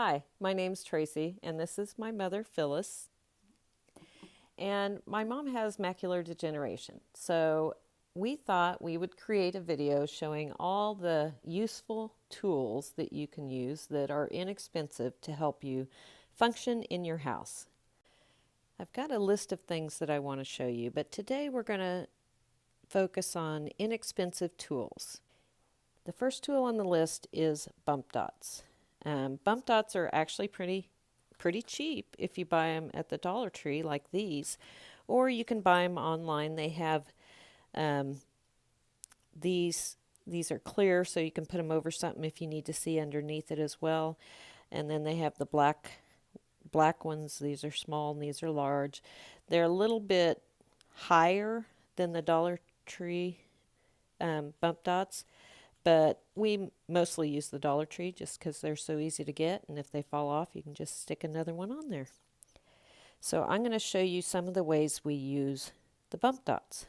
Hi, my name's Tracy, and this is my mother, Phyllis. And my mom has macular degeneration, so we thought we would create a video showing all the useful tools that you can use that are inexpensive to help you function in your house. I've got a list of things that I want to show you, but today we're going to focus on inexpensive tools. The first tool on the list is bump dots. Bump dots are actually pretty cheap if you buy them at the Dollar Tree like these, or you can buy them online. They have these are clear, so you can put them over something if you need to see underneath it as well. And then they have the black ones. These are small and these are large. They're a little bit higher than the Dollar Tree bump dots, but we mostly use the Dollar Tree just because they're so easy to get, and if they fall off you can just stick another one on there. So I'm going to show you some of the ways we use the bump dots.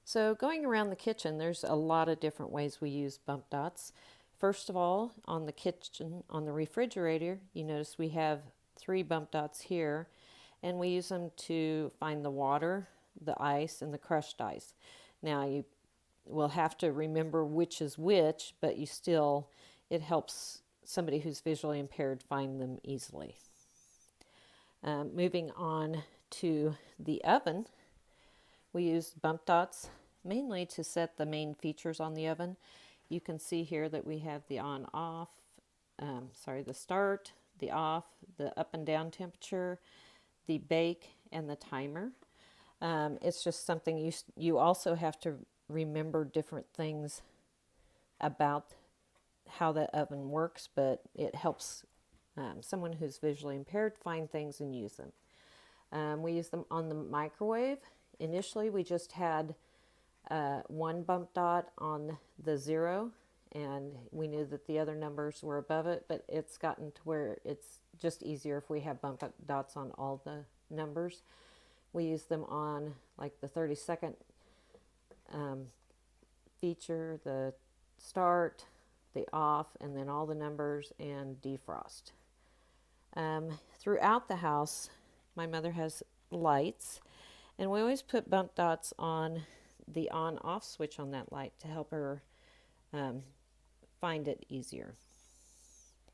So going around the kitchen, there's a lot of different ways we use bump dots. First of all, on the kitchen, on the refrigerator, you notice we have 3 bump dots here, and we use them to find the water, the ice, and the crushed ice. Now you will have to remember which is which, but it helps somebody who's visually impaired find them easily. Moving on to the oven, we use bump dots mainly to set the main features on the oven. You can see here that we have the on-off, the start, the off, the up and down temperature, the bake, and the timer. It's just something you also have to remember different things about how the oven works, but it helps someone who's visually impaired find things and use them. We use them on the microwave. Initially, we just had one bump dot on the 0, and we knew that the other numbers were above it, but it's gotten to where it's just easier if we have bump dots on all the numbers. We use them on like the 30-second feature, the start, the off, and then all the numbers and defrost. Throughout the house, my mother has lights, and we always put bump dots on the on-off switch on that light to help her find it easier.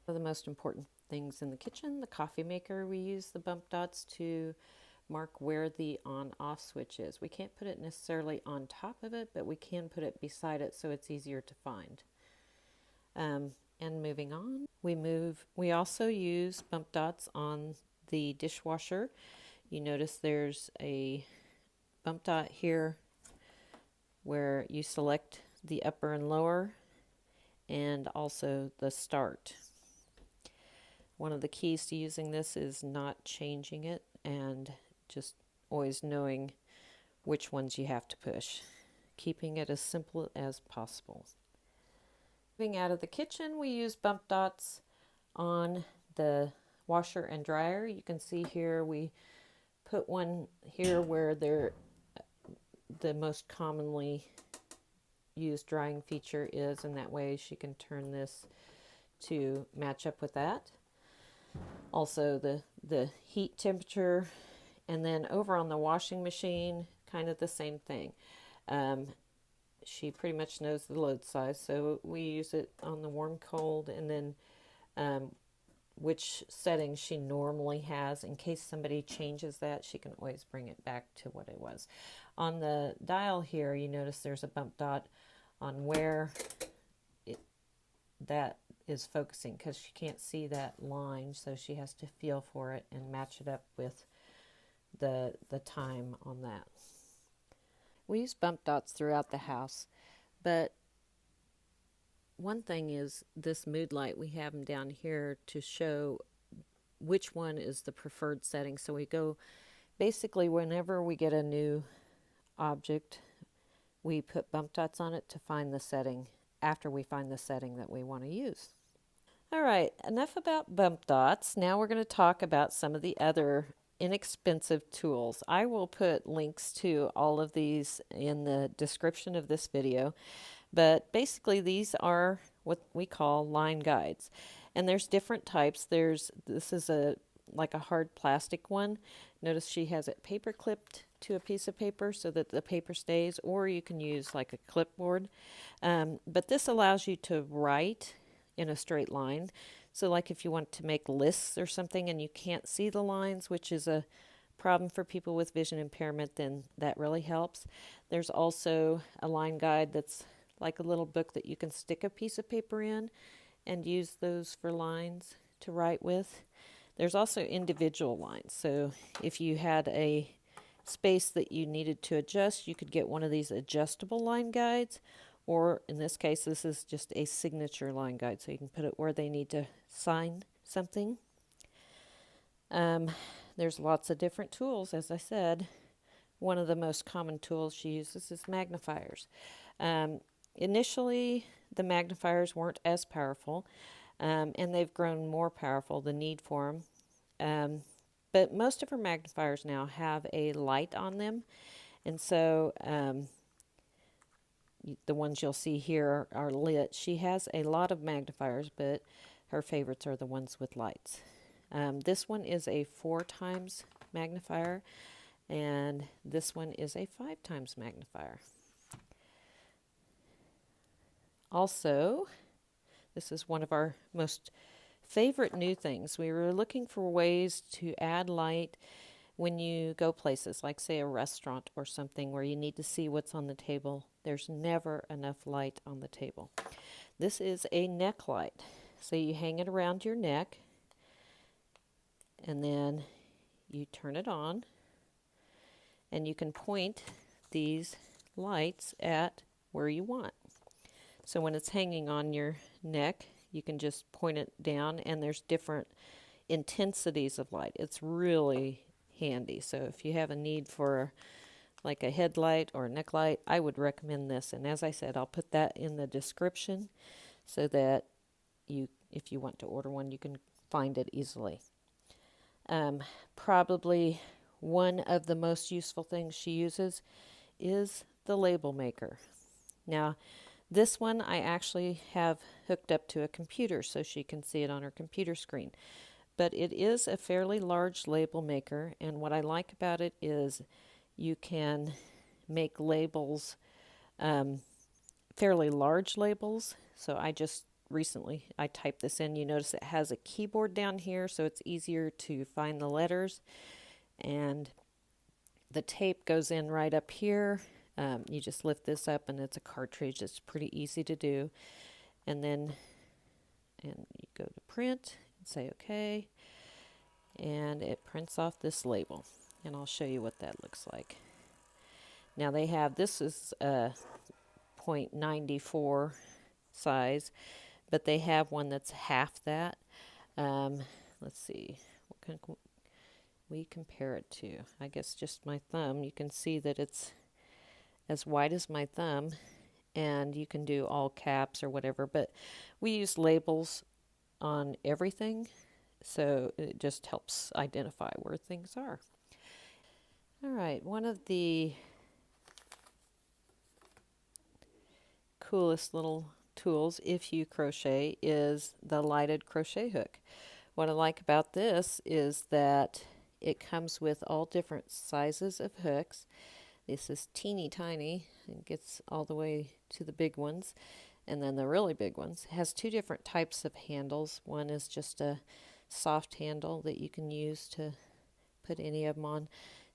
One of the most important things in the kitchen, the coffee maker, we use the bump dots to mark where the on-off switch is. We can't put it necessarily on top of it, but we can put it beside it so it's easier to find. And moving on, we also use bump dots on the dishwasher. You notice there's a bump dot here where you select the upper and lower, and also the start. One of the keys to using this is not changing it and just always knowing which ones you have to push, keeping it as simple as possible. Moving out of the kitchen, we use bump dots on the washer and dryer. You can see here we put one here where they're the most commonly used drying feature is, and that way she can turn this to match up with that. Also the heat temperature, and then over on the washing machine, kind of the same thing. She pretty much knows the load size, so we use it on the warm cold, and then which setting she normally has. In case somebody changes that, she can always bring it back to what it was. On the dial here, you notice there's a bump dot on where that is focusing, because she can't see that line, so she has to feel for it and match it up with the time on that. We use bump dots throughout the house, but one thing is this mood light. We have them down here to show which one is the preferred setting. So we go, basically whenever we get a new object, we put bump dots on it to find the setting after we find the setting that we want to use. All right, enough about bump dots. Now we're going to talk about some of the other inexpensive tools. I will put links to all of these in the description of this video, but basically these are what we call line guides. And there's different types. This is like a hard plastic one. Notice she has it paper clipped to a piece of paper so that the paper stays, or you can use like a clipboard. But this allows you to write in a straight line. So like if you want to make lists or something and you can't see the lines, which is a problem for people with vision impairment, then that really helps. There's also a line guide that's like a little book that you can stick a piece of paper in and use those for lines to write with. There's also individual lines. So if you had a space that you needed to adjust, you could get one of these adjustable line guides, or in this case, this is just a signature line guide, so you can put it where they need to sign something. There's lots of different tools, as I said. One of the most common tools she uses is magnifiers. Initially, the magnifiers weren't as powerful, and they've grown more powerful, the need for them. But most of her magnifiers now have a light on them, and so the ones you'll see here are lit. She has a lot of magnifiers, but her favorites are the ones with lights. This one is a 4 times magnifier, and this one is a 5 times magnifier. Also, this is one of our most favorite new things. We were looking for ways to add light when you go places, like say a restaurant or something where you need to see what's on the table. There's never enough light on the table. This is a neck light. So you hang it around your neck, and then you turn it on, and you can point these lights at where you want. So when it's hanging on your neck, you can just point it down, and there's different intensities of light. It's really handy. So if you have a need for like a headlight or a neck light, I would recommend this. And as I said, I'll put that in the description so that if you want to order one, you can find it easily. Probably one of the most useful things she uses is the label maker. Now, this one I actually have hooked up to a computer so she can see it on her computer screen. But it is a fairly large label maker, and what I like about it is you can make labels, fairly large labels. So I just recently, I typed this in. You notice it has a keyboard down here, so it's easier to find the letters. And the tape goes in right up here. You just lift this up, and it's a cartridge. It's pretty easy to do. And then you go to print and say OK. And it prints off this label. And I'll show you what that looks like. Now they have, this is a 0.94 size, but they have one that's half that. Let's see, what can we compare it to? I guess just my thumb. You can see that it's as wide as my thumb, and you can do all caps or whatever, but we use labels on everything, so it just helps identify where things are. All right, one of the coolest little tools if you crochet is the lighted crochet hook. What I like about this is that it comes with all different sizes of hooks. This is teeny tiny and gets all the way to the big ones, and then the really big ones. It has 2 different types of handles. One is just a soft handle that you can use to put any of them on.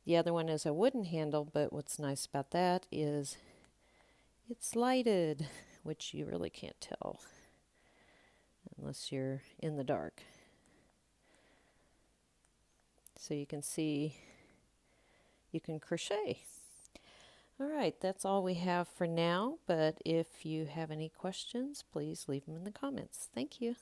The other one is a wooden handle, but what's nice about that is it's lighted, which you really can't tell unless you're in the dark. So you can see you can crochet. All right, that's all we have for now, but if you have any questions, please leave them in the comments. Thank you.